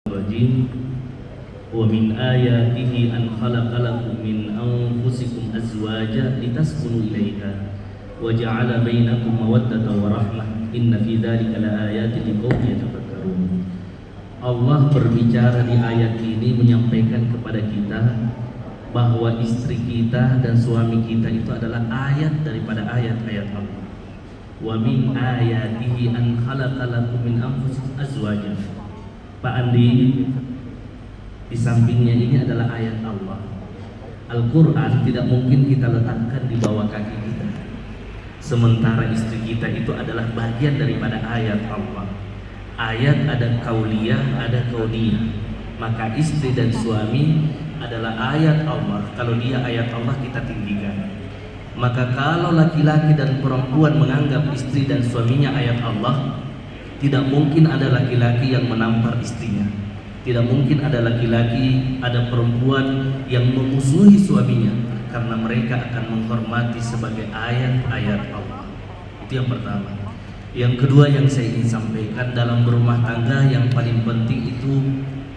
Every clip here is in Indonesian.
Rajim. Wa min ayatihi an khalaqa lakum min anfusikum azwaja litaskunu ilaiha wa ja'ala bainakum mawaddatan wa rahmah inna fi dzalika laayatin liqaumin yatafakkarun. Allah berbicara di ayat ini menyampaikan kepada kita bahwa istri kita dan suami kita itu adalah ayat daripada ayat-ayat Allah. Wa min ayatihi an khalaqa lakum min anfusikum azwaja. Pak Andi, di sampingnya ini adalah ayat Allah. Al-Quran tidak mungkin kita letakkan di bawah kaki kita, sementara istri kita itu adalah bagian daripada ayat Allah. Ayat ada kauliyah, ada kauniyah. Maka istri dan suami adalah ayat Allah. Kalau dia ayat Allah, kita tinggikan. Maka kalau laki-laki dan perempuan menganggap istri dan suaminya ayat Allah, tidak mungkin ada laki-laki yang menampar istrinya. Tidak mungkin ada laki-laki, ada perempuan yang memusuhi suaminya, karena mereka akan menghormati sebagai ayat-ayat Allah. Itu yang pertama. Yang kedua yang saya ingin sampaikan, dalam berumah tangga yang paling penting itu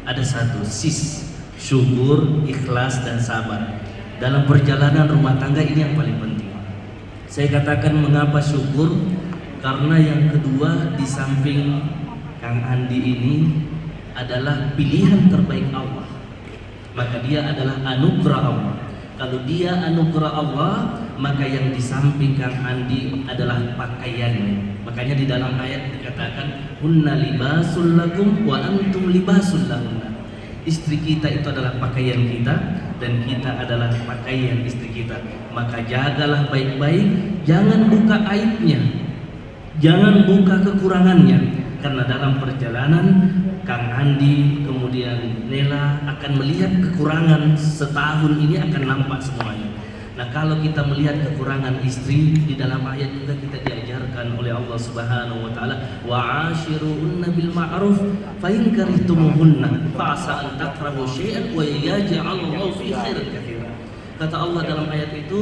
ada satu, syukur, ikhlas, dan sabar. Dalam perjalanan rumah tangga ini yang paling penting. Saya katakan mengapa syukur, karena yang kedua di samping Kang Andi ini adalah pilihan terbaik Allah. Maka dia adalah anugerah Allah. Kalau dia anugerah Allah, maka yang di samping Kang Andi adalah pakaiannya. Makanya di dalam ayat dikatakan hunna libasul lakum wa antum libasul lahunna. Istri kita itu adalah pakaian kita dan kita adalah pakaian istri kita. Maka jagalah baik-baik, jangan buka aibnya, jangan buka kekurangannya, karena dalam perjalanan Kang Andi kemudian Nela akan melihat kekurangan setahun ini akan nampak semuanya. Nah, kalau kita melihat kekurangan istri, di dalam ayat juga kita diajarkan oleh Allah Subhanahu wa taala, wa ashiruhunna bil ma'ruf fa in karihtumuhunna fa asa an takrahu syai'an wa yaj'alullahu fi khairin katsiran. Kata Allah dalam ayat itu,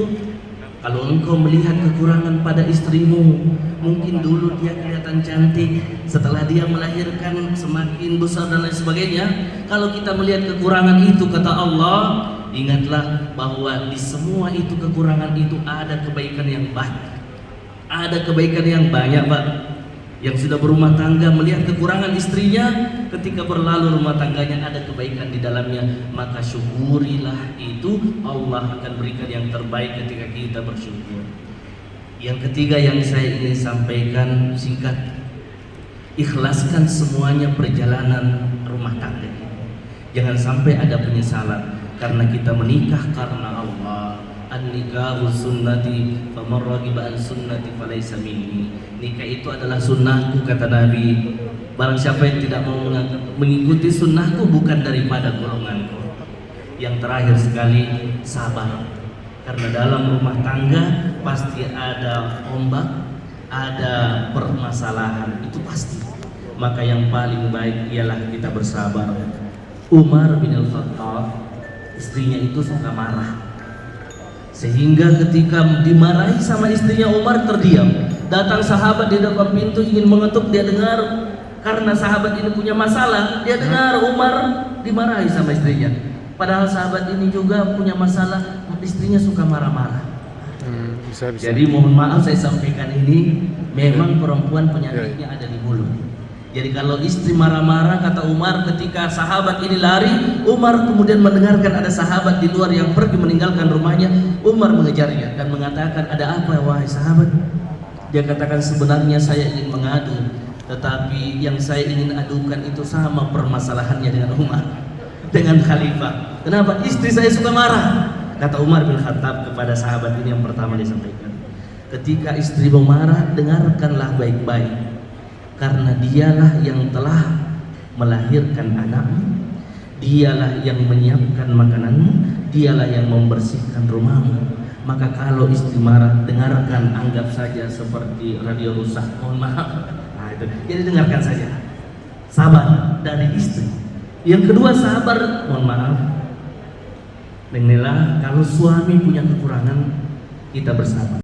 kalau engkau melihat kekurangan pada istrimu, mungkin dulu dia kelihatan cantik, setelah dia melahirkan semakin besar dan lain sebagainya. Kalau kita melihat kekurangan itu, kata Allah, ingatlah bahwa di semua itu kekurangan itu ada kebaikan yang banyak. Ada kebaikan yang banyak, Pak. Yang sudah berumah tangga melihat kekurangan istrinya, ketika berlalu rumah tangganya ada kebaikan di dalamnya, maka syukurilah itu, Allah akan berikan yang terbaik ketika kita bersyukur. Yang ketiga yang saya ingin sampaikan singkat, ikhlaskan semuanya perjalanan rumah tangga. Jangan sampai ada penyesalan, karena kita menikah karena Allah. An-nikahu sunnati faman raghiba an sunnati falaysa minni. Nikah itu adalah sunnahku, kata Nabi. Barang siapa yang tidak mau mengikuti sunnahku, bukan daripada golonganku. Yang terakhir sekali, sabar. Karena dalam rumah tangga pasti ada ombak, ada permasalahan, itu pasti. Maka yang paling baik ialah kita bersabar. Umar bin Al-Khattab, istrinya itu suka marah, sehingga ketika dimarahi sama istrinya, Umar terdiam. Datang sahabat di depan pintu ingin mengetuk, dia dengar, karena sahabat ini punya masalah, dia dengar Umar dimarahi sama istrinya. Padahal sahabat ini juga punya masalah, istrinya suka marah-marah. Jadi mohon maaf saya sampaikan ini, memang perempuan penyakitnya ada di mulut. Jadi kalau istri marah-marah, kata Umar, ketika sahabat ini lari, Umar kemudian mendengarkan ada sahabat di luar yang pergi meninggalkan rumahnya. Umar mengejarnya dan mengatakan, ada apa wahai sahabat? Dia katakan, sebenarnya saya ingin mengadu, tetapi yang saya ingin adukan itu sama permasalahannya dengan Umar, dengan Khalifah. Kenapa? Istri saya suka marah. Kata Umar bin Khattab kepada sahabat ini yang pertama disampaikan, ketika istri marah, dengarkanlah baik-baik, karena dialah yang telah melahirkan anakmu, dialah yang menyiapkan makananmu, dialah yang membersihkan rumahmu. Maka kalau istri marah, dengarkan, anggap saja seperti radio rusak, mohon maaf. Nah, itu. Jadi dengarkan saja. Sabar dari istri. Yang kedua, sabar, mohon maaf. Dengarlah, kalau suami punya kekurangan, kita bersabar.